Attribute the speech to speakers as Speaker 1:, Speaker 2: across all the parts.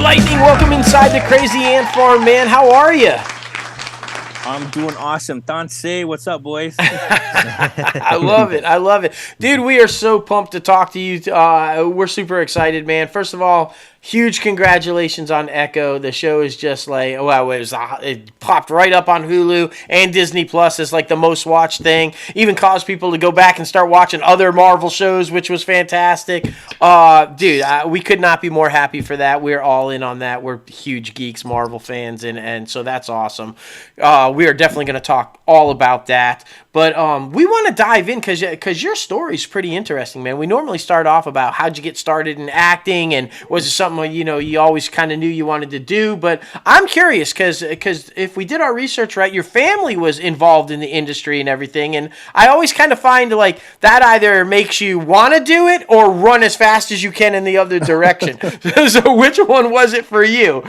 Speaker 1: Lightning, welcome inside the Crazy Ant Farm, man. How are you?
Speaker 2: I'm doing awesome. Danse, what's up, boys?
Speaker 1: I love it. I love it. Dude, we are so pumped to talk to you. We're super excited, man. First of all, huge congratulations on Echo. The show is just like, well, it popped right up on Hulu and Disney Plus as like the most watched thing. Even caused people to go back and start watching other Marvel shows, which was fantastic. Dude, we could not be more happy for that. We're all in on that. We're huge geeks, Marvel fans, and so that's awesome. We are definitely going to talk all about that. But we want to dive in because your story is pretty interesting, man. We normally start off about how'd you get started in acting and was it something you always kind of knew you wanted to do. But I'm curious because if we did our research right, your family was involved in the industry and everything. And I always kind of find like that either makes you want to do it or run as fast as you can in the other direction. So which one was it for you?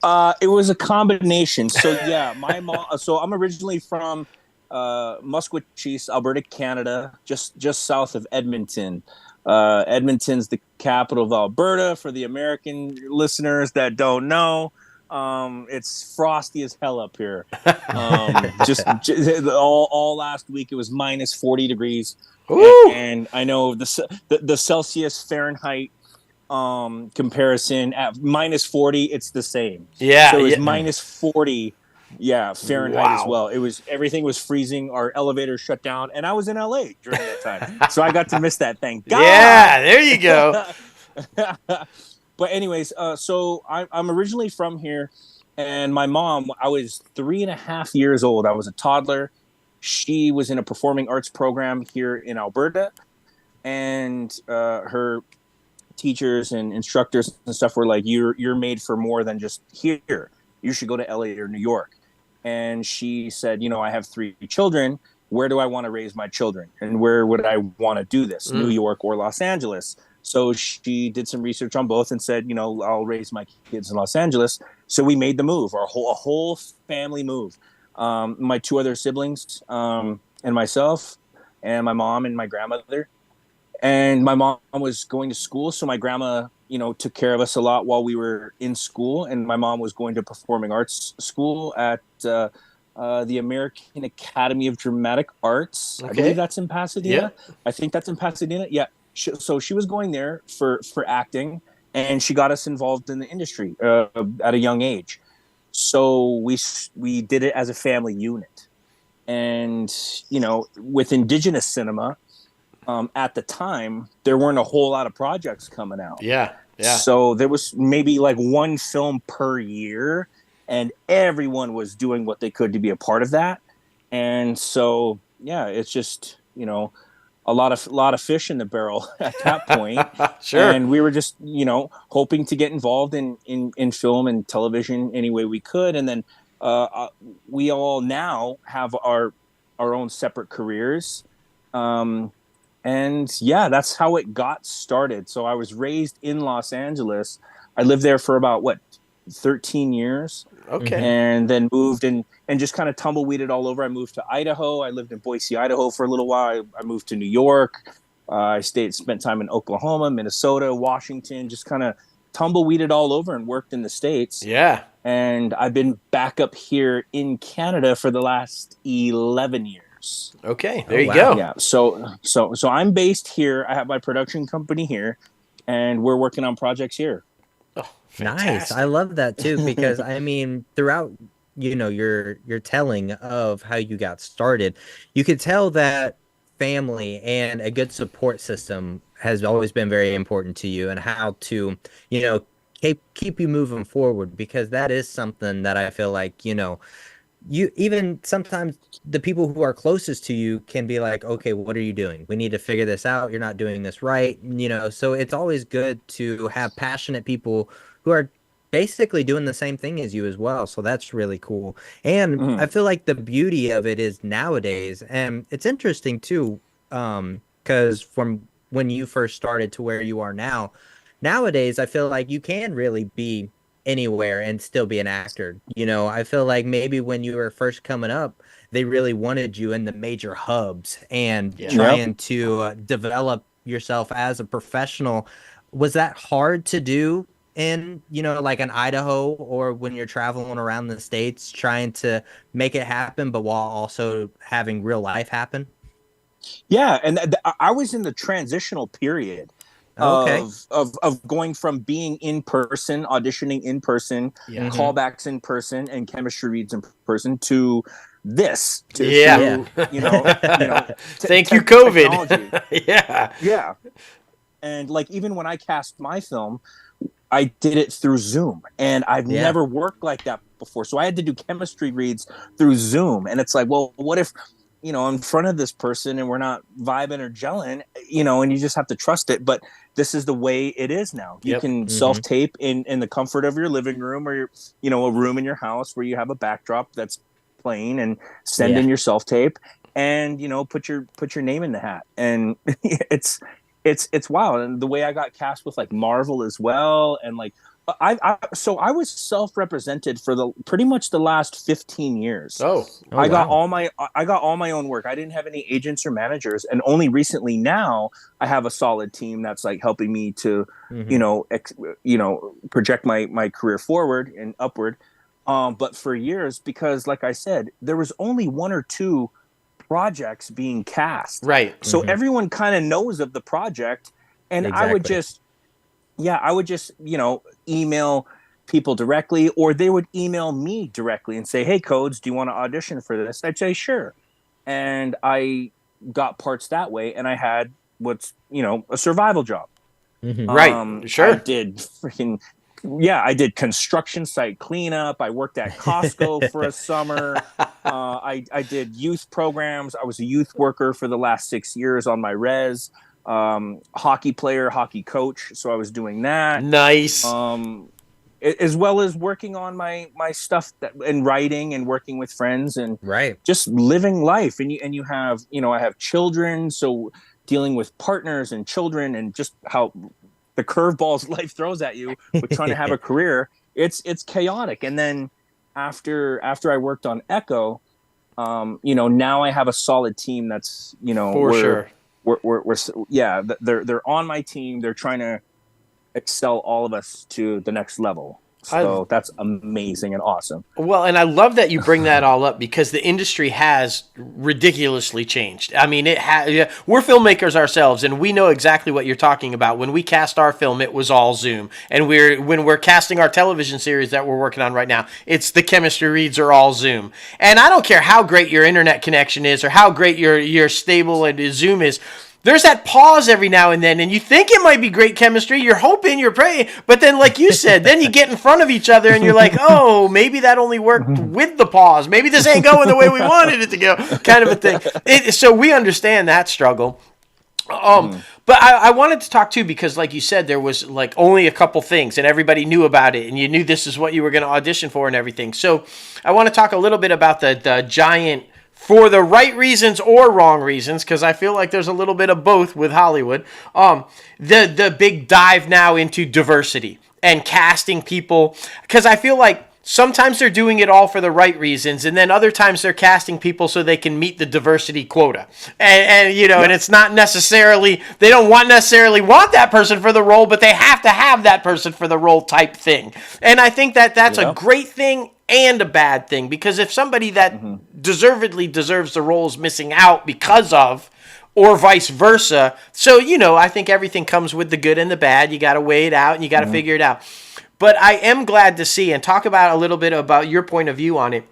Speaker 2: It was a combination. So yeah, my mom. So I'm originally from Musqueam, Alberta, Canada, just south of Edmonton. Edmonton's the capital of Alberta. For the American listeners that don't know, it's frosty as hell up here. Just all last week it was minus 40 degrees, and I know the Celsius Fahrenheit comparison at minus 40, it's the same.
Speaker 1: Yeah,
Speaker 2: so it was minus 40. Yeah, Fahrenheit as well. Everything was freezing. Our elevator shut down, and I was in LA during that time, so I got to miss that. Thank God.
Speaker 1: Yeah, there you go.
Speaker 2: But anyways, so I'm originally from here, and my mom. I was 3.5 years old. I was a toddler. She was in a performing arts program here in Alberta, and her teachers and instructors and stuff were like, "You're made for more than just here. You should go to LA or New York." And she said, I have 3 children. Where do I want to raise my children? And where would I want to do this? New York or Los Angeles? So she did some research on both and said, I'll raise my kids in Los Angeles. So we made the move, a whole family move. My 2 other siblings and myself and my mom and my grandmother. And my mom was going to school. So my grandma took care of us a lot while we were in school. And my mom was going to performing arts school at the American Academy of Dramatic Arts. Okay. I believe that's in Pasadena. Yeah. I think that's in Pasadena. Yeah. So she was going there for acting, and she got us involved in the industry at a young age. So we did it as a family unit. And, with indigenous cinema, at the time, there weren't a whole lot of projects coming out.
Speaker 1: Yeah.
Speaker 2: So there was maybe like 1 film per year, and everyone was doing what they could to be a part of that. And so, yeah, it's just, a lot of fish in the barrel at that point.
Speaker 1: Sure.
Speaker 2: And we were just, hoping to get involved in film and television any way we could. And then we all now have our own separate careers. And yeah, that's how it got started. So I was raised in Los Angeles. I lived there for about 13 years.
Speaker 1: Okay.
Speaker 2: And then moved and just kind of tumbleweeded all over. I moved to Idaho. I lived in Boise, Idaho for a little while. I moved to New York. I spent time in Oklahoma, Minnesota, Washington, just kind of tumbleweeded all over and worked in the States.
Speaker 1: Yeah.
Speaker 2: And I've been back up here in Canada for the last 11 years.
Speaker 1: Okay, there you go.
Speaker 2: Yeah, so I'm based here. I have my production company here, and we're working on projects here.
Speaker 1: Oh,
Speaker 3: nice. I love that too, because I mean, throughout your telling of how you got started, you could tell that family and a good support system has always been very important to you, and how to keep you moving forward, because that is something that I feel like you even sometimes the people who are closest to you can be like, okay, what are you doing? We need to figure this out. You're not doing this right. So it's always good to have passionate people who are basically doing the same thing as you as well. So that's really cool. And I feel like the beauty of it is nowadays, and it's interesting too, because from when you first started to where you are now, nowadays, I feel like you can really be anywhere and still be an actor. I feel like maybe when you were first coming up, they really wanted you in the major hubs and trying to develop yourself as a professional. Was that hard to do in, like an Idaho or when you're traveling around the States trying to make it happen, but while also having real life happen?
Speaker 2: Yeah, and I was in the transitional period
Speaker 3: Okay.
Speaker 2: of going from being in person, auditioning in person,
Speaker 1: Yeah.
Speaker 2: callbacks in person, and chemistry reads in person to this
Speaker 1: Yeah.
Speaker 2: to
Speaker 1: Thank you, COVID.
Speaker 2: technology.
Speaker 1: Yeah.
Speaker 2: Yeah, and like even when I cast my film, I did it through Zoom, and I've
Speaker 3: Yeah.
Speaker 2: never worked like that before. So I had to do chemistry reads through Zoom, and it's like, well, what if I'm in front of this person and we're not vibing or gelling, and you just have to trust it. But this is the way it is now. You
Speaker 1: Yep.
Speaker 2: can self tape in the comfort of your living room or a room in your house where you have a backdrop that's playing, and send in your self tape, and put your name in the hat, and it's wild. And the way I got cast with like Marvel as well, and like I was self-represented for the pretty much the last 15 years. I got all my own work. I didn't have any agents or managers, and only recently now I have a solid team that's like helping me to project my career forward and upward. But for years, because like I said, there was only one or two projects being cast.
Speaker 1: Right.
Speaker 2: So everyone kind of knows of the project, and
Speaker 3: Exactly.
Speaker 2: I would just email people directly, or they would email me directly and say, "Hey, Codes, do you want to audition for this?" I'd say, "Sure." And I got parts that way, and I had what's a survival job.
Speaker 1: Right. Sure.
Speaker 2: I did I did construction site cleanup. I worked at Costco for a summer. I did youth programs. I was a youth worker for the last 6 years on my res. Hockey player, hockey coach. So I was doing that.
Speaker 1: Nice.
Speaker 2: As well as working on my stuff and writing and working with friends and just living life. And you have, I have children. So dealing with partners and children and just how the curveballs life throws at you with trying to have a career, it's chaotic. And then after I worked on Echo, now I have a solid team that's
Speaker 1: sure.
Speaker 2: They're on my team. They're trying to excel all of us to the next level. So that's amazing and awesome.
Speaker 1: Well, and I love that you bring that all up because the industry has ridiculously changed. I mean, we're filmmakers ourselves, and we know exactly what you're talking about. When we cast our film, it was all Zoom. And when we're casting our television series that we're working on right now, it's the chemistry reads are all Zoom. And I don't care how great your internet connection is or how great your stable and Zoom is. There's that pause every now and then, and you think it might be great chemistry. You're hoping, you're praying, but then, like you said, then you get in front of each other, and you're like, "Oh, maybe that only worked with the pause. Maybe this ain't going the way we wanted it to go," kind of a thing. So we understand that struggle. But I wanted to talk too because, like you said, there was like only a couple things, and everybody knew about it, and you knew this is what you were going to audition for and everything. So I want to talk a little bit about the giant. For the right reasons or wrong reasons, because I feel like there's a little bit of both with Hollywood. The big dive now into diversity and casting people, because I feel like sometimes they're doing it all for the right reasons, and then other times they're casting people so they can meet the diversity quota. And it's not necessarily, they don't necessarily want that person for the role, but they have to have that person for the role type thing. And I think that's a great thing and a bad thing, because if somebody that deservedly deserves the role is missing out because of, or vice versa. So, I think everything comes with the good and the bad. You got to weigh it out and you got to figure it out. But I am glad to see, and talk about a little bit about your point of view on it,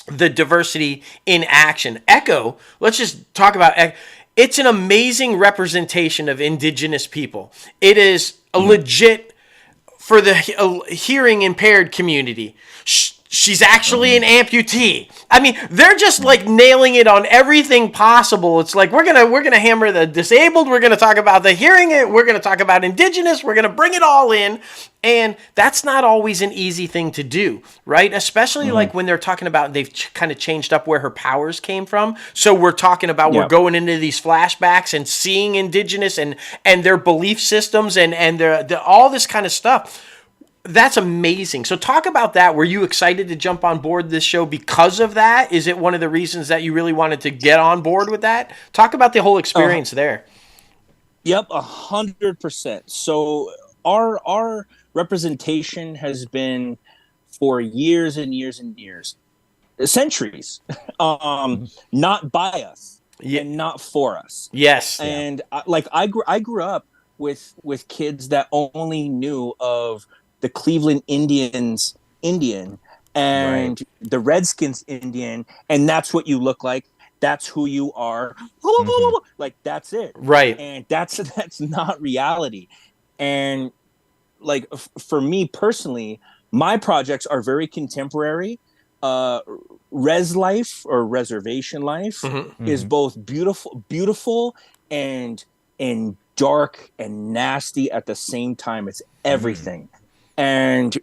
Speaker 1: the diversity in action. Echo, let's just talk about Echo. It's an amazing representation of indigenous people. It is a legit for the hearing impaired community. She's actually an amputee. I mean, they're just like nailing it on everything possible. It's like we're gonna hammer the disabled. We're gonna talk about the hearing. We're gonna talk about indigenous. We're gonna bring it all in, and that's not always an easy thing to do, right? Especially like when they're talking about they've kind of changed up where her powers came from. So we're talking about we're going into these flashbacks and seeing indigenous and their belief systems and their all this kind of stuff. That's amazing. So talk about that. Were you excited to jump on board this show because of that? Is it one of the reasons that you really wanted to get on board with that? Talk about the whole experience there.
Speaker 2: Yep, 100%. So our representation has been for years and years and years, centuries, not by us
Speaker 1: Yeah.
Speaker 2: and not for us.
Speaker 1: Yes.
Speaker 2: And I grew up with kids that only knew of the Cleveland Indians Indian
Speaker 3: Right.
Speaker 2: and the Redskins Indian, and that's what you look like. That's who you are.
Speaker 3: Hmm.
Speaker 2: Like that's it.
Speaker 1: Right.
Speaker 2: And that's not reality. And like for me personally, my projects are very contemporary. Uh, Res life or reservation life
Speaker 1: Hmm.
Speaker 2: is
Speaker 3: Hmm.
Speaker 2: both beautiful and dark and nasty at the same time. It's
Speaker 3: Mm.
Speaker 2: everything. And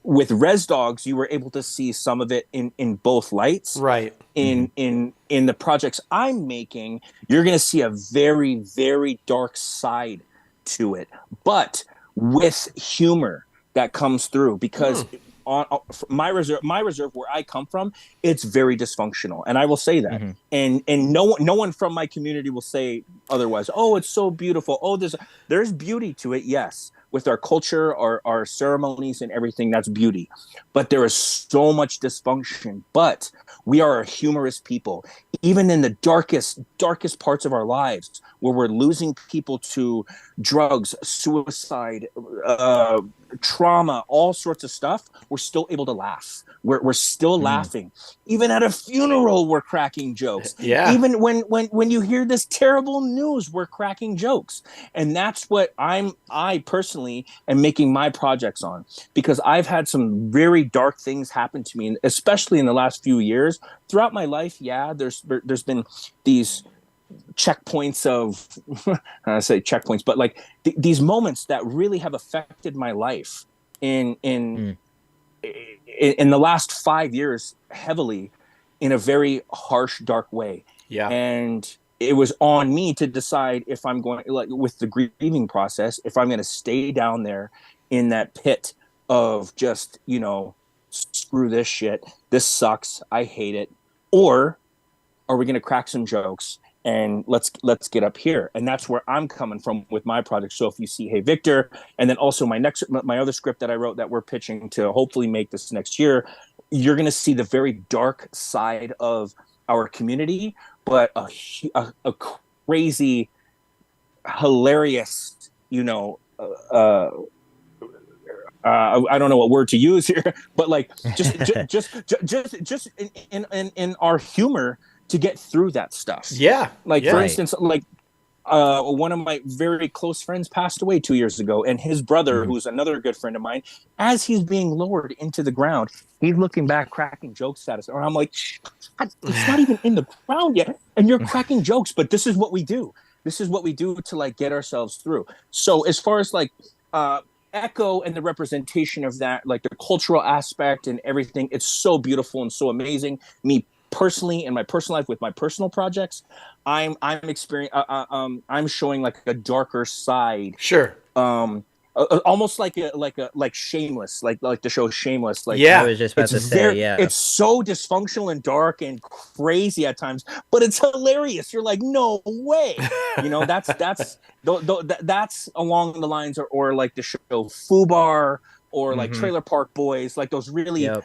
Speaker 2: with Res Dogs, you were able to see some of it in both lights.
Speaker 1: Right.
Speaker 3: Hmm.
Speaker 2: In the projects I'm making, you're going to see a very very dark side to it, but with humor that comes through because
Speaker 1: Mm.
Speaker 2: on my reserve where I come from, it's very dysfunctional, and I will say that.
Speaker 3: Hmm.
Speaker 2: And no one from my community will say otherwise. Oh, it's so beautiful. Oh, there's beauty to it. Yes, with our culture, our ceremonies, and everything, that's beauty. But there is so much dysfunction. But we are a humorous people, even in the darkest parts of our lives, where we're losing people to drugs, suicide, trauma, all sorts of stuff, we're still able to laugh. We're still
Speaker 3: Mm.
Speaker 2: laughing. Even at a funeral, we're cracking jokes.
Speaker 1: Yeah.
Speaker 2: Even when you hear this terrible news, we're cracking jokes. And that's what I personally am making my projects on, because I've had some very dark things happen to me, especially in the last few years. Throughout my life, yeah, there's been these checkpoints of I say checkpoints, but like these moments that really have affected my life in in
Speaker 3: Mm.
Speaker 2: in the last 5 years heavily, in a very harsh, dark way.
Speaker 1: Yeah.
Speaker 2: And it was on me to decide if I'm going, like with the grieving process, if I'm going to stay down there in that pit of just, screw this shit, this sucks, I hate it, or are we going to crack some jokes and let's get up here. And that's where I'm coming from with my project. So if you see Hey Victor, and then also my other script that I wrote that we're pitching to hopefully make this next year, you're going to see the very dark side of our community, but a crazy, hilarious, I don't know what word to use here, but like just in our humor to get through that stuff.
Speaker 1: Yeah.
Speaker 2: Like for
Speaker 1: Yeah.
Speaker 3: Right.
Speaker 2: instance, like one of my very close friends passed away 2 years ago, and his brother,
Speaker 3: Hmm.
Speaker 2: who's another good friend of mine, as he's being lowered into the ground, he's looking back, cracking jokes at us, and I'm like, it's not even in the ground yet, and you're cracking jokes. But this is what we do. This is what we do to like get ourselves through. So as far as like Echo and the representation of that, like the cultural aspect and everything, it's so beautiful and so amazing. Me personally, in my personal life with my personal projects, I'm showing like a darker side,
Speaker 1: Sure.
Speaker 2: um almost like Shameless, like the show Shameless. Like
Speaker 3: I
Speaker 1: Yeah.
Speaker 3: was just about to say, yeah.
Speaker 2: it's so dysfunctional and dark and crazy at times, but it's hilarious. You're like, no way. That's along the lines, or like the show Fubar, or like
Speaker 3: Hmm.
Speaker 2: Trailer Park Boys, like those really
Speaker 3: Yep.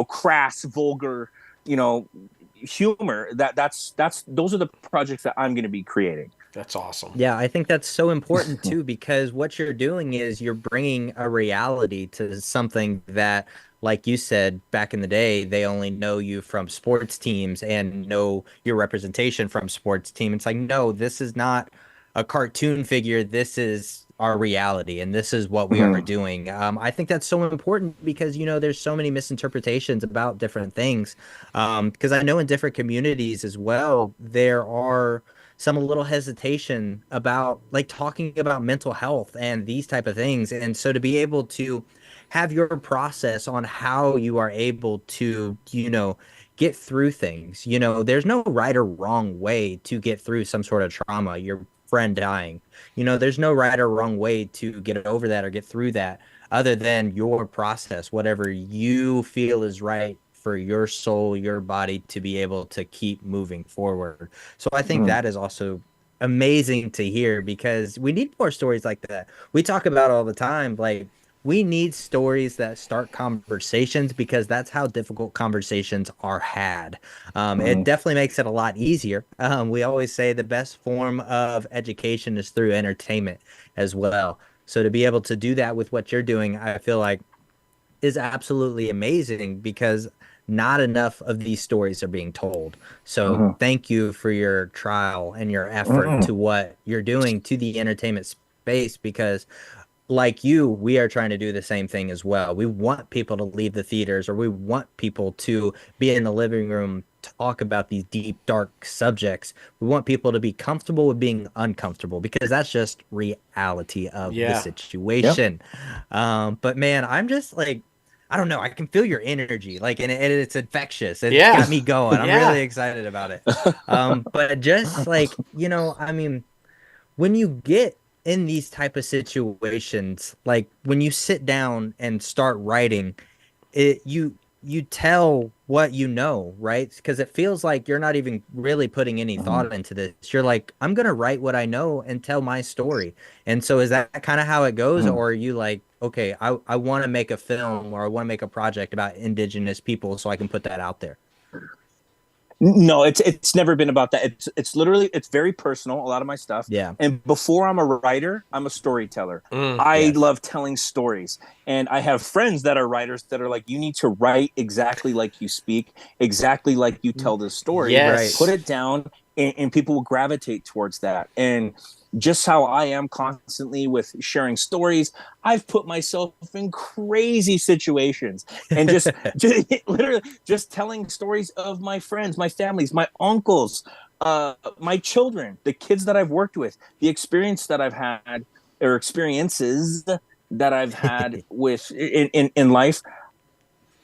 Speaker 2: crass, vulgar, you know humor. That's those are the projects that I'm going to be creating.
Speaker 1: That's awesome.
Speaker 3: Yeah, I think that's so important too, because what you're doing is you're bringing a reality to something that, like you said, back in the day, they only know you from sports teams and know your representation from sports team. It's like, no, this is not a cartoon figure. This is our reality, and this is what we are
Speaker 2: Mhm.
Speaker 3: doing. I think that's so important because, there's so many misinterpretations about different things. Because I know in different communities as well, there are some a little hesitation about like talking about mental health and these type of things. And so to be able to have your process on how you are able to, get through things, there's no right or wrong way to get through some sort of trauma, your friend dying. There's no right or wrong way to get over that or get through that other than your process, whatever you feel is right for your soul, your body to be able to keep moving forward. So I think
Speaker 2: Mhm.
Speaker 3: that is also amazing to hear because we need more stories like that. We talk about all the time, like we need stories that start conversations because that's how difficult conversations are had. It
Speaker 2: Mhm.
Speaker 3: definitely makes it a lot easier. We always say the best form of education is through entertainment as well. So to be able to do that with what you're doing, I feel like is absolutely amazing because not enough of these stories are being told. So
Speaker 2: Mhm.
Speaker 3: thank you for your trial and your effort
Speaker 2: Mhm.
Speaker 3: to what you're doing to the entertainment space because like you, we are trying to do the same thing as well. We want people to leave the theaters or we want people to be in the living room, talk about these deep, dark subjects. We want people to be comfortable with being uncomfortable because that's just reality of the
Speaker 1: Yeah.
Speaker 2: Yep.
Speaker 3: situation. But man, I'm just like, I don't know. I can feel your energy, like, and it's infectious. It's
Speaker 1: Yeah.
Speaker 3: got me going. I'm
Speaker 1: Yeah.
Speaker 3: really excited about it. But just like, I mean, when you get in these type of situations, like when you sit down and start writing, you tell what you know, right? Because it feels like you're not even really putting any
Speaker 2: Mhm.
Speaker 3: thought into this. You're like, I'm gonna write what I know and tell my story. And so is that kind of how it goes,
Speaker 2: Mhm.
Speaker 3: or are you like, okay, I want to make a film or I want to make a project about indigenous people so I can put that out there?
Speaker 2: No, it's never been about that. It's literally it's very personal. A lot of my stuff,
Speaker 3: Yeah.
Speaker 2: and before I'm a writer, I'm a storyteller.
Speaker 1: Mm.
Speaker 2: I
Speaker 3: Yes.
Speaker 2: love telling stories, and I have friends that are writers that are like, you need to write exactly like you speak, exactly like you tell the story.
Speaker 3: Right.
Speaker 2: Put
Speaker 1: Yes.
Speaker 2: it down, and people will gravitate towards that. And just how I am constantly with sharing stories, I've put myself in crazy situations, and just literally just telling stories of my friends, my families, my uncles, my children, the kids that I've worked with, the experience that I've had or experiences that I've had with in life.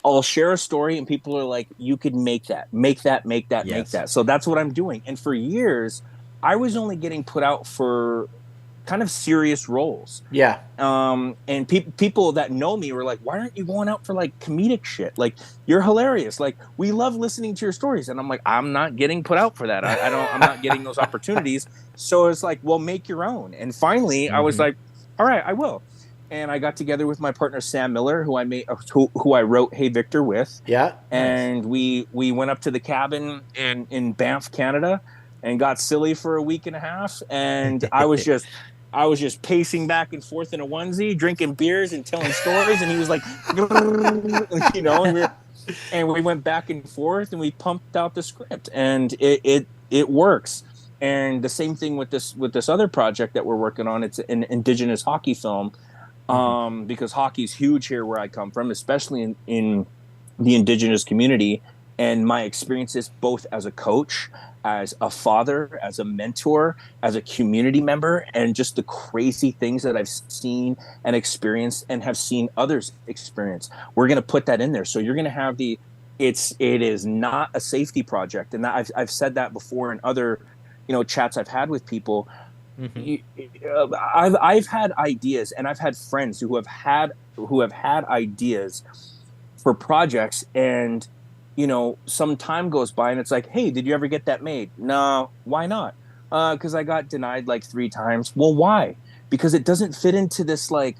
Speaker 2: I'll share a story and people are like, you could make that, make that, make that, make
Speaker 3: Yes.
Speaker 2: that. So that's what I'm doing. And for years, I was only getting put out for kind of serious roles.
Speaker 1: Yeah.
Speaker 2: And people that know me were like, why aren't you going out for like comedic shit? Like, you're hilarious. Like, we love listening to your stories. And I'm like, I'm not getting put out for that. I don't, I'm not getting those opportunities. So it's like, well, make your own. And finally I was
Speaker 3: Hmm.
Speaker 2: like, all right, I will. And I got together with my partner, Sam Miller, who I wrote Hey Victor with.
Speaker 1: Yeah.
Speaker 3: Nice.
Speaker 2: And we went up to the cabin in Banff, Canada, and got silly for a week and a half. And I was just pacing back and forth in a onesie, drinking beers and telling stories. And he was like, and we went back and forth and we pumped out the script, and it works. And the same thing with this other project that we're working on. It's an indigenous hockey film,
Speaker 3: Hmm.
Speaker 2: because hockey's huge here where I come from, especially in the indigenous community. And my experiences both as a coach, as a father, as a mentor, as a community member, and just the crazy things that I've seen and experienced and have seen others experience. We're going to put that in there. So you're going to have it is not a safety project. And that I've said that before in other, chats I've had with people.
Speaker 3: Hmm.
Speaker 2: I've had ideas, and I've had friends who have had ideas for projects, and some time goes by and it's like, hey, did you ever get that made? No. Why not? Because I got denied like 3 times. Well, why? Because it doesn't fit into this like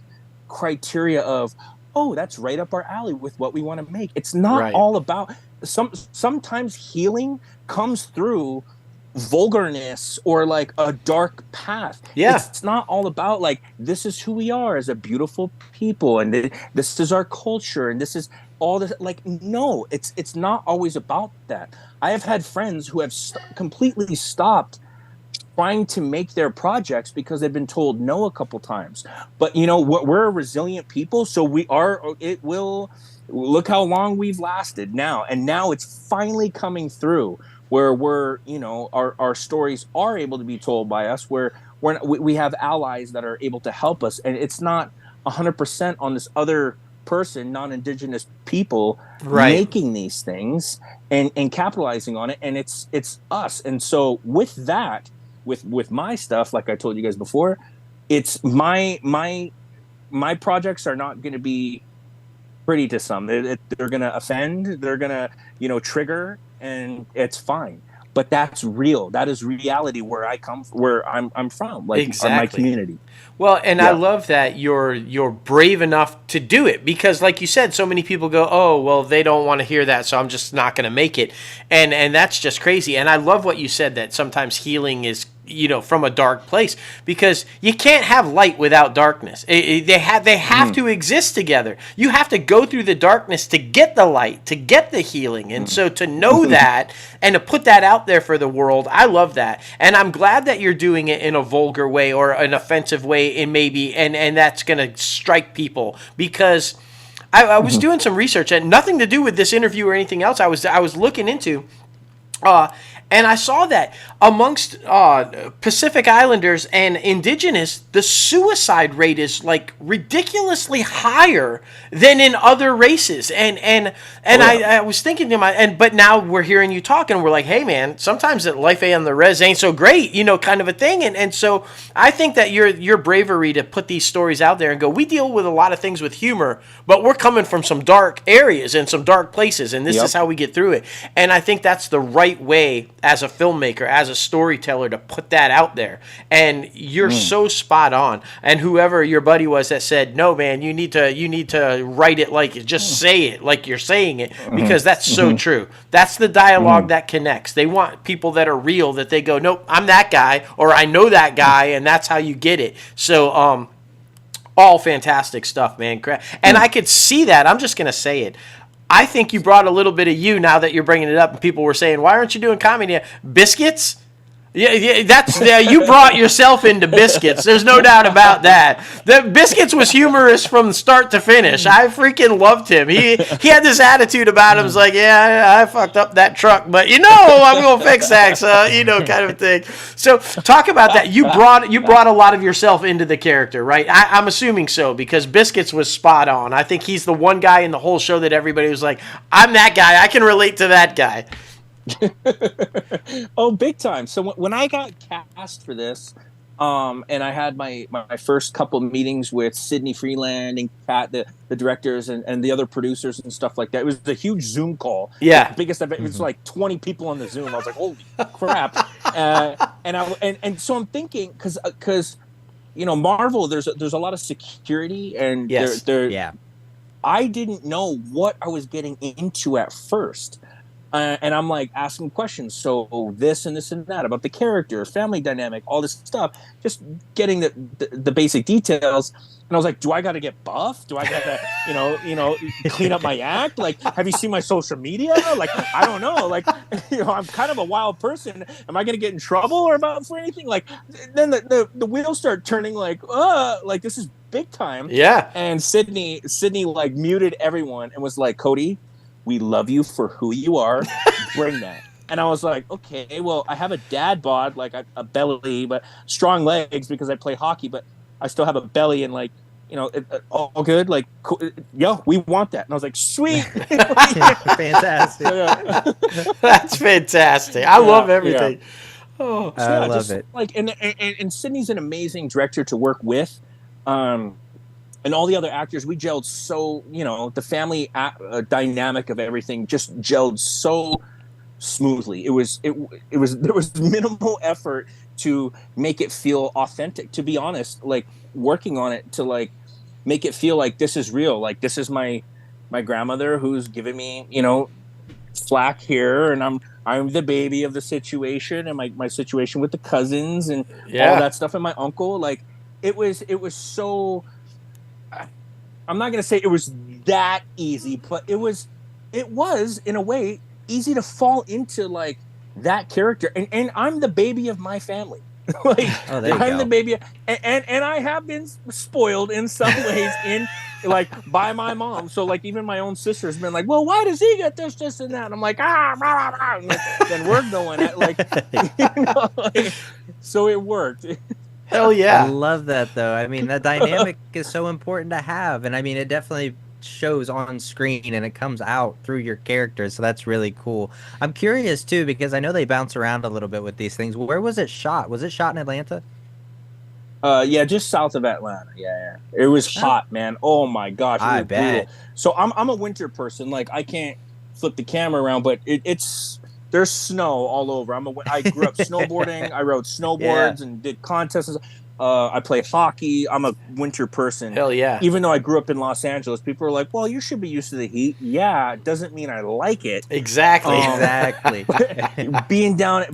Speaker 2: criteria of, oh, that's right up our alley with what we want to make. It's not
Speaker 1: Right.
Speaker 2: all about sometimes healing comes through vulgarness or like a dark path.
Speaker 1: Yeah.
Speaker 2: It's not all about like, this is who we are as a beautiful people, and this is our culture, and this is all this. Like, no, it's not always about that. I have had friends who have completely stopped trying to make their projects because they've been told no a couple times. But we're a resilient people, so we are. It will look how long we've lasted now, and now it's finally coming through where we're our stories are able to be told by us, where we have allies that are able to help us, and it's not 100% on this other person, non-indigenous people,
Speaker 1: Right.
Speaker 2: making these things and capitalizing on it, and it's us. And so with that, with my stuff, like I told you guys before, it's my projects are not going to be pretty to some. They're going to offend. They're going to trigger, and it's fine. but that's real. That is reality where I'm from, like
Speaker 1: Exactly.
Speaker 2: my community.
Speaker 1: Well, and I
Speaker 2: Yeah.
Speaker 1: love that you're brave enough to do it, because like you said, so many people go, "Oh, well, they don't want to hear that, so I'm just not going to make it." And that's just crazy. And I love what you said, that sometimes healing is, from a dark place, because you can't have light without darkness. They have to exist together. You have to go through the darkness to get the light, to get the healing. And so to know that and to put that out there for the world, I love that. And I'm glad that you're doing it in a vulgar way or an offensive way, and that's going to strike people, because I was doing some research, and nothing to do with this interview or anything else. I was looking into, and I saw that amongst Pacific Islanders and indigenous, the suicide rate is like ridiculously higher than in other races. And I was thinking to but now we're hearing you talk, and we're like, hey man, sometimes that life on the res ain't so great, kind of a thing. And so I think that your bravery to put these stories out there and go, we deal with a lot of things with humor, but we're coming from some dark areas and some dark places, and this is how we get through it. And I think that's the right way as a filmmaker, as a storyteller, to put that out there. And you're so spot on. And whoever your buddy was that said, no man, you need to write it like, just say it like you're saying it, because that's so true. That's the dialogue that connects. They want people that are real, that they go, nope, I'm that guy, or I know that guy, and that's how you get it. So all fantastic stuff, man. And I could see that. I'm just gonna say it. I think you brought a little bit of you, now that you're bringing it up, and people were saying, why aren't you doing comedy? Biscuits? Yeah, that's you brought yourself into Biscuits. There's no doubt about that. The Biscuits was humorous from start to finish. I freaking loved him. He had this attitude about him. It's like, yeah, I fucked up that truck, but I'm gonna fix that. So kind of thing. So talk about that. You brought a lot of yourself into the character, right? I'm assuming so, because Biscuits was spot on. I think he's the one guy in the whole show that everybody was like, I'm that guy. I can relate to that guy.
Speaker 2: Oh, big time. So when I got cast for this, and I had my first couple meetings with Sydney Freeland and Kat, the directors, and the other producers and stuff like that. It was a huge Zoom call.
Speaker 1: Yeah.
Speaker 2: The biggest ever. It was like 20 people on the Zoom. I was like, holy crap. And so I'm thinking, because Marvel, there's a lot of security, and
Speaker 1: yes.
Speaker 2: I didn't know what I was getting into at first. And I'm like asking questions. So this and this and that about the character, family dynamic, all this stuff, just getting the basic details. And I was like, do I got to get buff? Do I got to, clean up my act? Like, have you seen my social media? Like, I don't know. Like, I'm kind of a wild person. Am I going to get in trouble for anything? Like, then the wheels start turning like this is big time.
Speaker 1: Yeah.
Speaker 2: And Sydney like muted everyone and was like, Cody, we love you for who you are. Bring that. And I was like, okay, well, I have a dad bod, like a belly, but strong legs because I play hockey, but I still have a belly and like, all good. Like, cool. Yo, we want that. And I was like, sweet.
Speaker 3: Fantastic.
Speaker 1: That's fantastic. I love everything.
Speaker 3: Yeah. Oh, I love it.
Speaker 2: Like, and Sydney's an amazing director to work with. And all the other actors, we gelled so, the family dynamic of everything just gelled so smoothly. There was minimal effort to make it feel authentic, to be honest, like working on it to like make it feel like this is real. Like, this is my grandmother who's giving me, flack here, and I'm the baby of the situation, and my situation with the cousins and all that stuff, and my uncle. Like, it was so, I'm not going to say it was that easy, but it was in a way easy to fall into like that character. And I'm the baby of my family. Like, I'm the baby, and I have been spoiled in some ways by my mom. So like even my own sister's been like, well, why does he get this and that? And I'm like, blah, blah, blah. And then we're going at like, so it worked.
Speaker 1: Hell yeah.
Speaker 3: I love that, though. I mean, that dynamic is so important to have. And I mean, it definitely shows on screen and it comes out through your characters. So that's really cool. I'm curious, too, because I know they bounce around a little bit with these things. Where was it shot? Was it shot in Atlanta?
Speaker 2: Yeah, just south of Atlanta. Yeah. It was hot, man. Oh, my gosh.
Speaker 3: I bet.
Speaker 2: Brutal. So I'm a winter person. Like, I can't flip the camera around, but it's there's snow all over. I grew up snowboarding. I rode snowboards and did contests. I play hockey. I'm a winter person.
Speaker 1: Hell yeah.
Speaker 2: Even though I grew up in Los Angeles, people are like, well, you should be used to the heat. Yeah, it doesn't mean I like it.
Speaker 1: Exactly.
Speaker 3: Exactly.
Speaker 2: being down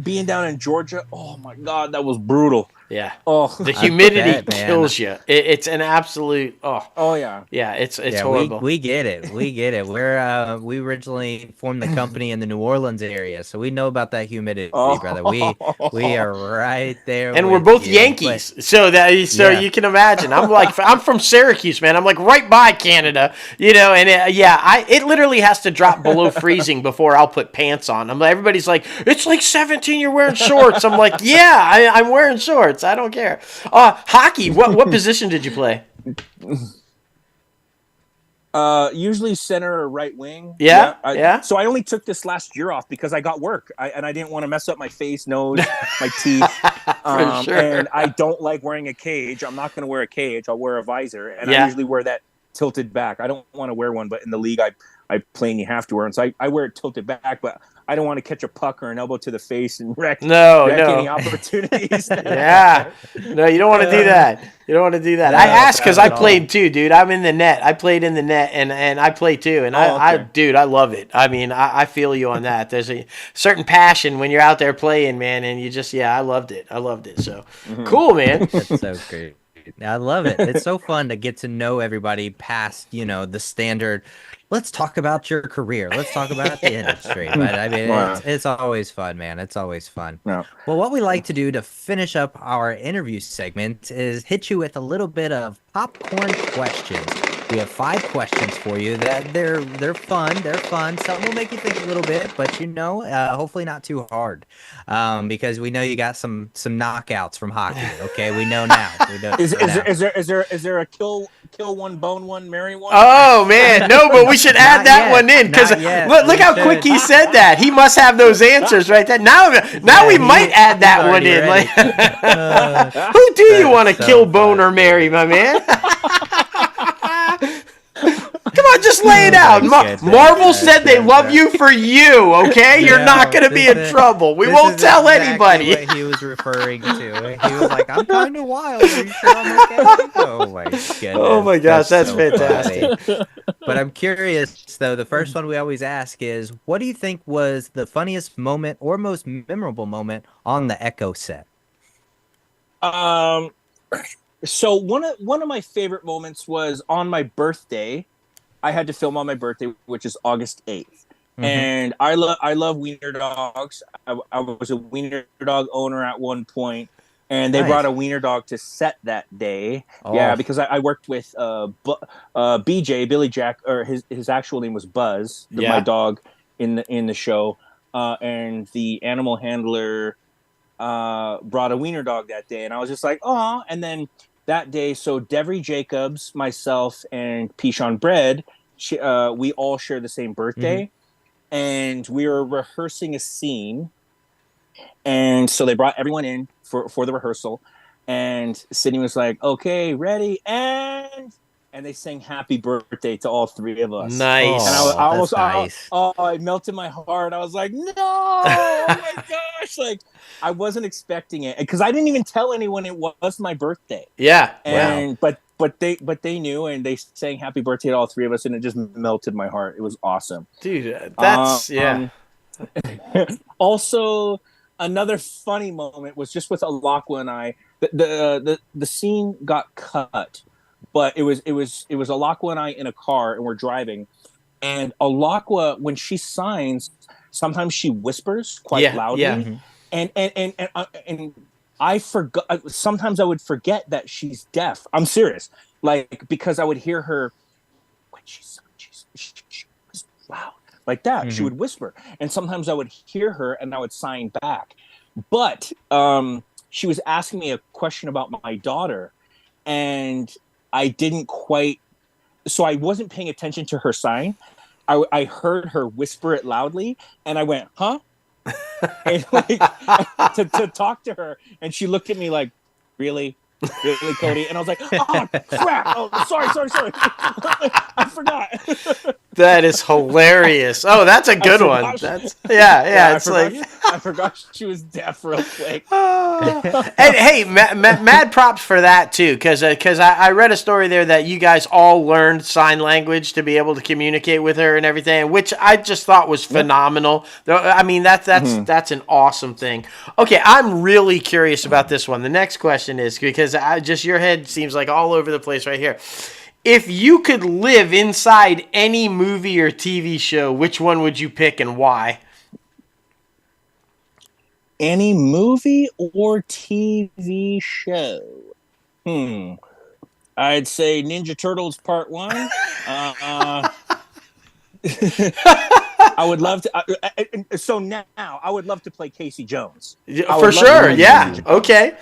Speaker 2: in Georgia, oh my God, that was brutal.
Speaker 1: Yeah.
Speaker 2: Oh,
Speaker 1: the humidity kills you. It's an absolute. Oh
Speaker 2: yeah.
Speaker 1: Yeah. It's horrible.
Speaker 3: We get it. We get it. We originally formed the company in the New Orleans area, so we know about that humidity, brother. We are right there.
Speaker 1: And we're both Yankees, so you can imagine. I'm from Syracuse, man. I'm like right by Canada, and it literally has to drop below freezing before I'll put pants on. Everybody's like, it's like 17. You're wearing shorts. I'm like, yeah, I'm wearing shorts. I don't care. Hockey. What position did you play?
Speaker 2: Usually center or right wing.
Speaker 1: Yeah.
Speaker 2: So I only took this last year off because I got work, and I didn't want to mess up my face, nose, my teeth.
Speaker 1: Sure.
Speaker 2: And I don't like wearing a cage. I'm not going to wear a cage. I'll wear a visor, and I usually wear that tilted back. I don't want to wear one, but in the league I play and you have to wear it. So I wear it tilted back, but I don't want to catch a puck or an elbow to the face and wreck any opportunities.
Speaker 1: Yeah. No, you don't want to do that. You don't want to do that. I asked because I played too, dude. I'm in the net. I played in the net, and I play too. And I love it. I mean, I feel you on that. There's a certain passion when you're out there playing, man, and you just, I loved it. So cool, man.
Speaker 3: That's so great. I love it. It's so fun to get to know everybody past, the standard. Let's talk about your career. Let's talk about the industry. But I mean, it's always fun, man. It's always fun.
Speaker 2: Yeah.
Speaker 3: Well, what we like to do to finish up our interview segment is hit you with a little bit of popcorn questions. We have 5 questions for you that they're fun. They're fun. Some will make you think a little bit, but hopefully not too hard, because we know you got some knockouts from hockey. Okay, we know now.
Speaker 2: Is there a kill one, bone one, marry one?
Speaker 1: Oh man, no, but we should add that one in because look how quick he said that. He must have those answers right there. Now we might add that one in. Like, who do you want to kill, bone, or marry, my man? Come on, just lay it out. Marvel said they love you for you, okay? You're not going to be in trouble. We won't tell anybody.
Speaker 3: What he was referring to. He was like, I'm kind of wild. Are you sure I'm okay? Oh, my goodness.
Speaker 1: Oh, my gosh, that's so fantastic.
Speaker 3: Funny. But I'm curious, though, the first one we always ask is, what do you think was the funniest moment or most memorable moment on the Echo set?
Speaker 2: So one of my favorite moments was on my birthday. I had to film on my birthday, which is August 8th. Mm-hmm. And I love wiener dogs. I was a wiener dog owner at one point, and they brought a wiener dog to set that day. Oh. Yeah, because I worked with BJ, Billy Jack, or his actual name was Buzz, my dog in the show. And the animal handler brought a wiener dog that day, and I was just like, oh. And then that day, so Devery Jacobs, myself, and Pishon Bread, we all share the same birthday, and we were rehearsing a scene, and so they brought everyone in for the rehearsal, and Sydney was like, okay, ready, and they sang happy birthday to all 3 of us.
Speaker 1: Nice.
Speaker 2: And it melted my heart. I was like, no, oh my gosh. Like, I wasn't expecting it because I didn't even tell anyone it was my birthday.
Speaker 1: Yeah.
Speaker 2: And, but they knew, and they sang happy birthday to all 3 of us, and it just melted my heart. It was awesome.
Speaker 1: Dude, that's,
Speaker 2: Also, another funny moment was just with Alakwa and I. The scene got cut. But it was Alakwa and I in a car, and we're driving. And Alakwa, when she signs, sometimes she whispers quite loudly. Yeah. And I forgot. Sometimes I would forget that she's deaf. I'm serious, like, because I would hear her when she was loud like that. She would whisper, and sometimes I would hear her, and I would sign back. But she was asking me a question about my daughter, and I didn't quite, so I wasn't paying attention to her sign. I heard her whisper it loudly, and I went, huh? And like, to talk to her, and she looked at me like, really? really, Cody? And I was like, oh, crap. Oh, sorry. I forgot.
Speaker 1: That is hilarious. Oh, that's a good one. That's yeah. It's
Speaker 2: I forgot she was deaf real quick.
Speaker 1: And hey, mad props for that too, because I read a story there that you guys all learned sign language to be able to communicate with her and everything, which I just thought was phenomenal. I mean, that's an awesome thing. Okay, I'm really curious about this one. The next question is, because your head seems like all over the place right here. If you could live inside any movie or TV show, which one would you pick and why?
Speaker 2: Any movie or TV show? I'd say Ninja Turtles Part 1. I would love to. So now I would love to play Casey Jones.
Speaker 1: For sure. Yeah. Okay.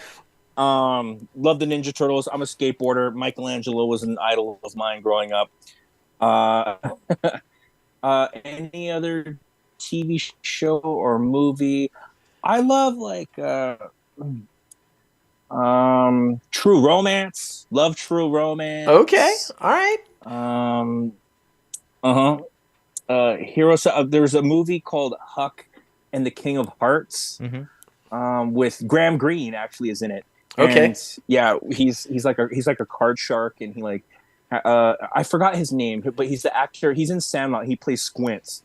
Speaker 2: Love the Ninja Turtles. I'm a skateboarder. Michelangelo was an idol of mine growing up. Any other TV show or movie? I love True Romance. Love True Romance.
Speaker 1: Okay. All right.
Speaker 2: Heroes. There's a movie called Huck and the King of Hearts. With Graham Greene actually is in it.
Speaker 1: Okay.
Speaker 2: And, yeah, he's like a card shark, and he I forgot his name, but he's the actor. He's in Sandlot. He plays Squints,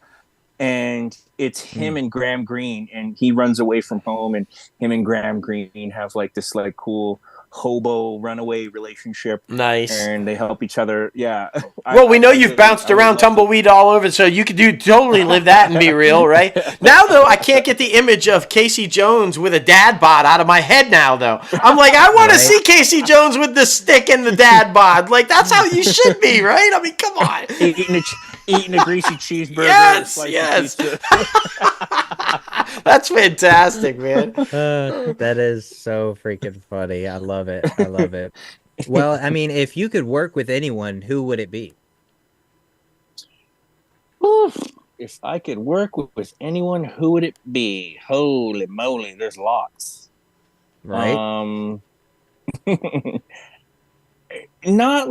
Speaker 2: and it's him and Graham Greene, and he runs away from home, and him and Graham Greene have this cool hobo runaway relationship.
Speaker 1: Nice.
Speaker 2: And they help each other. Yeah.
Speaker 1: Well, we know you've bounced around tumbleweed all over, so you could totally live that and be real, right? Now, though, I can't get the image of Casey Jones with a dad bod out of my head now, though. I'm like, I want to see Casey Jones with the stick and the dad bod. Like, that's how you should be, right? I mean, come on.
Speaker 2: Eating a greasy cheeseburger.
Speaker 1: Yes. That's fantastic, man.
Speaker 3: That is so freaking funny. I love it. Well, I mean, if you could work with anyone, who would it be?
Speaker 2: If I could work with anyone, who would it be? Holy moly, there's lots.
Speaker 3: Right?
Speaker 2: Not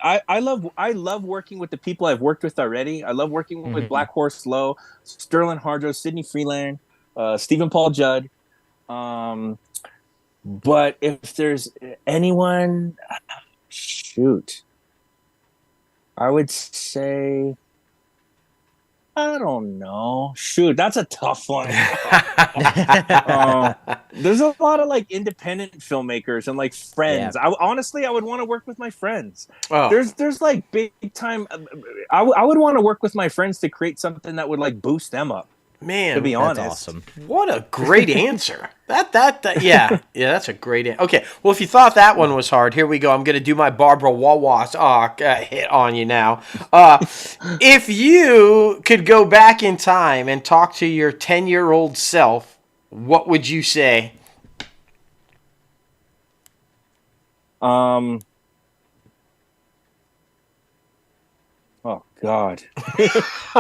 Speaker 2: I love working with the people I've worked with already. I love working with Black Horse Low, Sterling Hardrow, Sidney Freeland, Stephen Paul Judd. But if there's anyone, shoot, I would say, I don't know. Shoot, that's a tough one. There's a lot of independent filmmakers and friends. Yeah. I would want to work with my friends. Oh. There's big time. I would want to work with my friends to create something that would boost them up.
Speaker 1: Man,
Speaker 2: to be honest,
Speaker 3: that's awesome.
Speaker 1: What a great answer. Yeah, that's a great answer. Okay, well, if you thought that one was hard, here we go. I'm going to do my Barbara Wawa hit on you now. If you could go back in time and talk to your 10-year-old self, what would you say?
Speaker 2: Oh, God.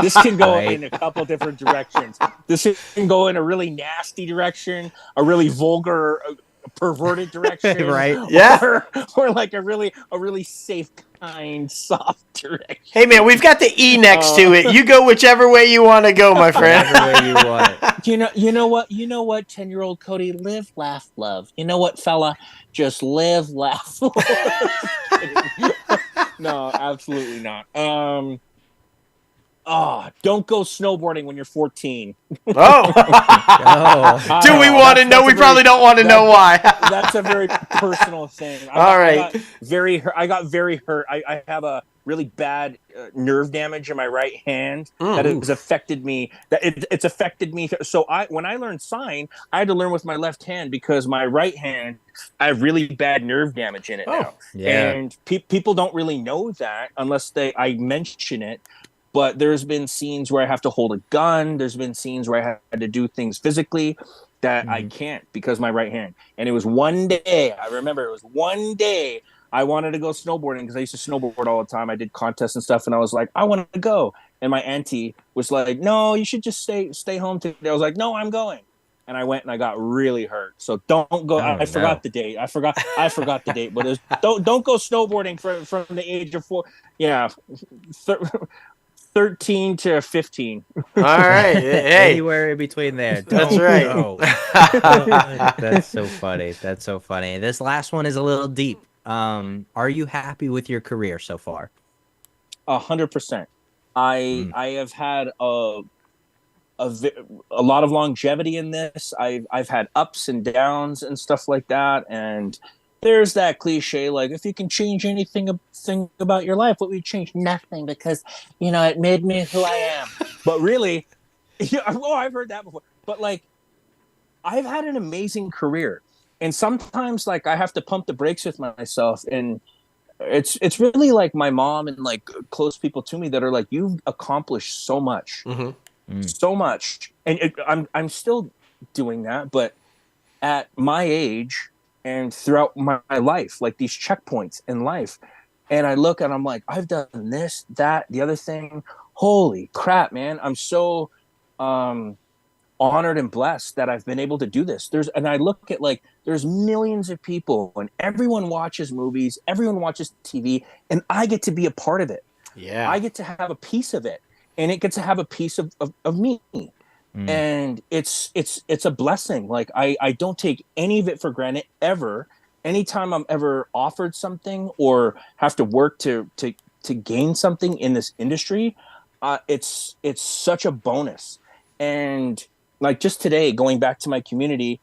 Speaker 2: This can go in a couple different directions. This can go in a really nasty direction, a really vulgar, perverted direction.
Speaker 1: Right. Yeah.
Speaker 2: Or a really safe, kind, soft direction.
Speaker 1: Hey, man, we've got the E next to it. You go whichever way you want to go, my friend.
Speaker 3: Whichever way you want.
Speaker 2: You know what, 10-year-old Cody, live, laugh, love. You know what, fella? Just live, laugh, love. No, absolutely not. Don't go snowboarding when you're 14.
Speaker 1: Oh. Do we want to know? We probably don't want to know why.
Speaker 2: That's a very personal thing. I got very hurt. I have a really bad nerve damage in my right hand that has affected me. It's affected me. So when I learned sign, I had to learn with my left hand because my right hand, I have really bad nerve damage in it now.
Speaker 3: Yeah.
Speaker 2: And people don't really know that unless I mention it. But there's been scenes where I have to hold a gun. There's been scenes where I had to do things physically that I can't because my right hand. And it was one day. I remember it was one day I wanted to go snowboarding because I used to snowboard all the time. I did contests and stuff, and I was like, I want to go. And my auntie was like, no, you should just stay home today. I was like, no, I'm going. and I went and I got really hurt. So don't go. I forgot the date. I forgot the date. But it was, don't go snowboarding from the age of 4. Yeah, 13 to 15.
Speaker 1: All right. Hey.
Speaker 3: Anywhere in between there.
Speaker 1: That's
Speaker 3: Don't
Speaker 1: right.
Speaker 3: go. That's so funny. That's so funny. This last one is a little deep. Are you happy with your career so far?
Speaker 2: 100%. I have had a lot of longevity in this. I've had ups and downs and stuff like that. And there's that cliche, like, if you can change anything about your life, what would you change? Nothing, because, you know, it made me who I am. But really, I've heard that before. But like, I've had an amazing career. And sometimes, like, I have to pump the brakes with myself. And it's really like my mom and like close people to me that are like, you've accomplished so much. So much, and I'm still doing that, but at my age and throughout my life, like these checkpoints in life, and I look and I'm like, I've done this, that, the other thing. Holy crap, man! I'm so honored and blessed that I've been able to do this. And I look at, like, there's millions of people, and everyone watches movies, everyone watches TV, and I get to be a part of it.
Speaker 1: Yeah,
Speaker 2: I get to have a piece of it. And it gets to have a piece of me. And it's a blessing. Like, I don't take any of it for granted ever. Anytime I'm ever offered something or have to work to gain something in this industry, it's such a bonus. And like, just today, going back to my community,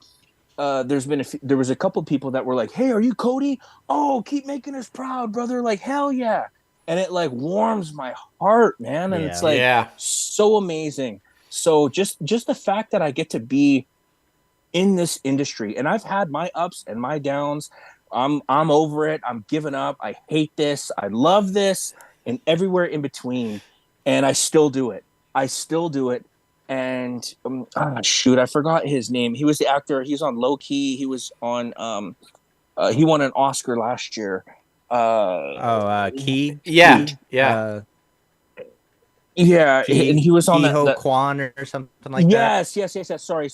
Speaker 2: there was a couple people that were like, "Hey, are you Cody? Oh, keep making us proud, brother." Like, hell yeah. And it like warms my heart, man. And it's like so amazing. So just the fact that I get to be in this industry, and I've had my ups and my downs. I'm over it. I'm giving up. I hate this. I love this, and everywhere in between. And I still do it. And shoot, I forgot his name. He was the actor. He's on Low Key. He was on. He won an Oscar last year.
Speaker 3: Key.
Speaker 1: Yeah.
Speaker 2: And he was on
Speaker 3: that Kwan or something like
Speaker 2: that. Yes. Sorry.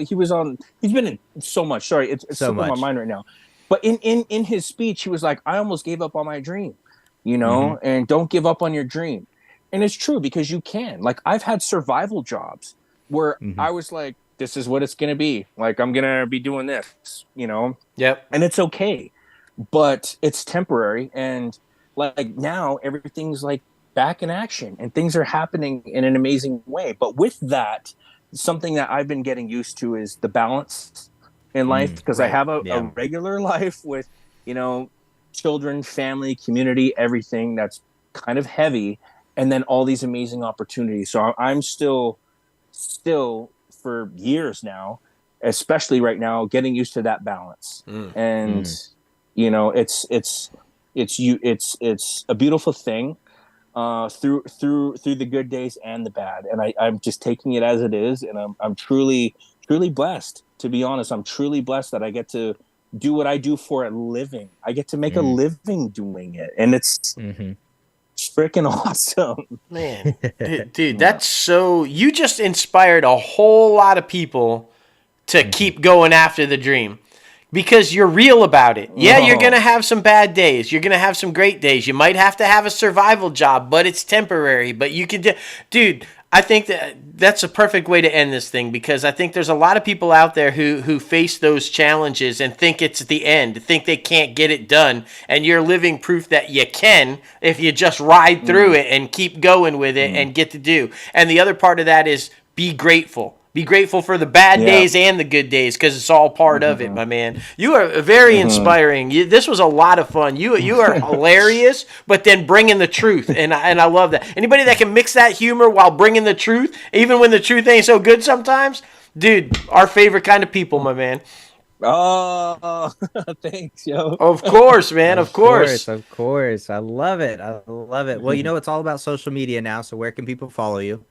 Speaker 2: He was on. He's been in so much. Sorry, it's so much on my mind right now. But in his speech, he was like, "I almost gave up on my dream, you know, and don't give up on your dream." And it's true, because you can. Like, I've had survival jobs where I was like, "This is what it's gonna be. Like, I'm gonna be doing this, you know."
Speaker 1: Yep.
Speaker 2: And it's okay. But it's temporary, and like now everything's like back in action and things are happening in an amazing way. But with that, something that I've been getting used to is the balance in life, because I have a regular life with, you know, children, family, community, everything that's kind of heavy, and then all these amazing opportunities. So I'm still for years now, especially right now, getting used to that balance. You know, it's a beautiful thing, through the good days and the bad. And I'm just taking it as it is. And I'm truly blessed, to be honest. I'm truly blessed that I get to do what I do for a living. I get to make a living doing it. And it's freaking awesome,
Speaker 1: man. Dude, that's so, you just inspired a whole lot of people to keep going after the dream. Because you're real about it. Yeah, you're going to have some bad days. You're going to have some great days. You might have to have a survival job, but it's temporary. But you can dude, I think that's a perfect way to end this thing, because I think there's a lot of people out there who face those challenges and think it's the end, think they can't get it done. And you're living proof that you can, if you just ride through it and keep going with it and get to do. And the other part of that is be grateful. Be grateful for the bad days and the good days, because it's all part of it, my man. You are very inspiring. This was a lot of fun. You are hilarious, but then bringing the truth, and I love that. Anybody that can mix that humor while bringing the truth, even when the truth ain't so good sometimes, dude, our favorite kind of people, my man.
Speaker 2: Oh, thanks, yo.
Speaker 1: Of course, man. Of course.
Speaker 3: Of course. I love it. Well, you know, it's all about social media now. So where can people follow you?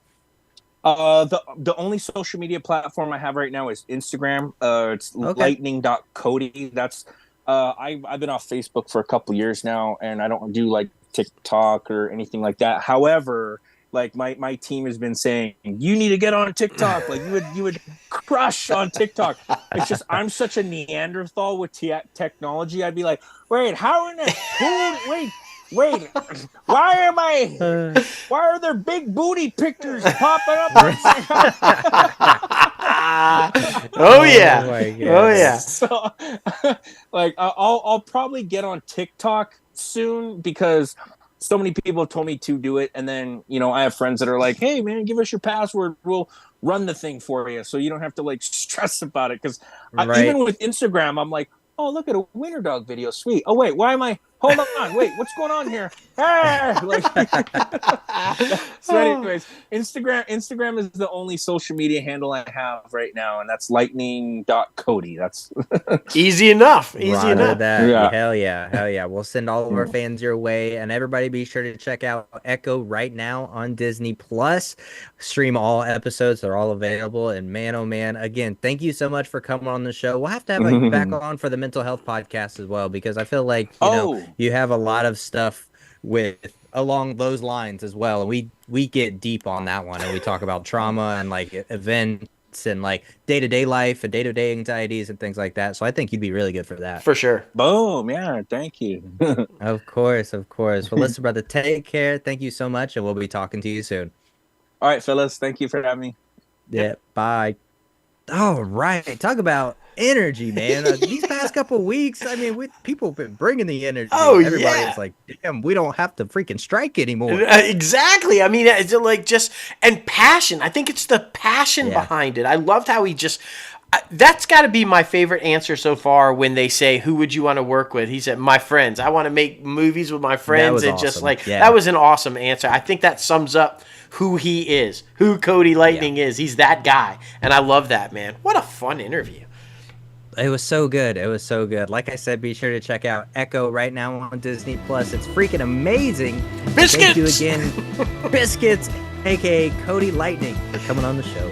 Speaker 2: The only social media platform I have right now is Instagram. It's lightning.cody. That's I've been off Facebook for a couple years now, and I don't do like TikTok or anything like that. However, like my team has been saying, you need to get on TikTok. Like you would crush on TikTok. It's just I'm such a Neanderthal with technology. I'd be like, wait, how in the wait, why are there big booty pictures popping up?
Speaker 1: Oh yeah,
Speaker 3: oh
Speaker 1: yeah.
Speaker 2: So, like, I'll probably get on TikTok soon because so many people have told me to do it, and then I have friends that are like, "Hey, man, give us your password. We'll run the thing for you, so you don't have to like stress about it." Because even with Instagram, I'm like, "Oh, look at a winter dog video, sweet. Oh wait, why am I? Hold on, wait, what's going on here?" Like, so, anyways, Instagram is the only social media handle I have right now, and that's lightning.cody. That's
Speaker 1: easy enough. Easy enough.
Speaker 3: That.
Speaker 2: Yeah.
Speaker 3: Hell yeah. We'll send all of our fans your way, and everybody be sure to check out Echo right now on Disney Plus. Stream all episodes; they're all available. And man, oh man, again, thank you so much for coming on the show. We'll have to have you back on for the mental health podcast as well, because I feel like you have a lot of stuff with along those lines as well, and we get deep on that one, and we talk about trauma and like events and like day-to-day life and day-to-day anxieties and things like that. So I think you'd be really good for that.
Speaker 1: For sure.
Speaker 2: Boom. Yeah, thank you.
Speaker 3: Of course. Well, listen, brother, take care. Thank you so much, and we'll be talking to you soon.
Speaker 2: All right, fellas, thank you for having me.
Speaker 3: Yeah, bye. All right, talk about energy, man. These past couple weeks, I mean, people have been bringing the energy.
Speaker 1: Oh,
Speaker 3: everybody's like, damn, we don't have to freaking strike anymore.
Speaker 1: Exactly. I mean, it's like and passion. I think it's the passion behind it. I loved how he just. That's got to be my favorite answer so far when they say, "Who would you want to work with?" He said, "My friends. I want to make movies with my friends." And awesome. Just like that was an awesome answer. I think that sums up who he is, who Cody Lightning is. He's that guy, and I love that, man. What a fun interview.
Speaker 3: It was so good. Like I said, be sure to check out Echo right now on Disney Plus. It's freaking amazing.
Speaker 1: Biscuits.
Speaker 3: Thank you again, Biscuits, aka Cody Lightning, for coming on the show.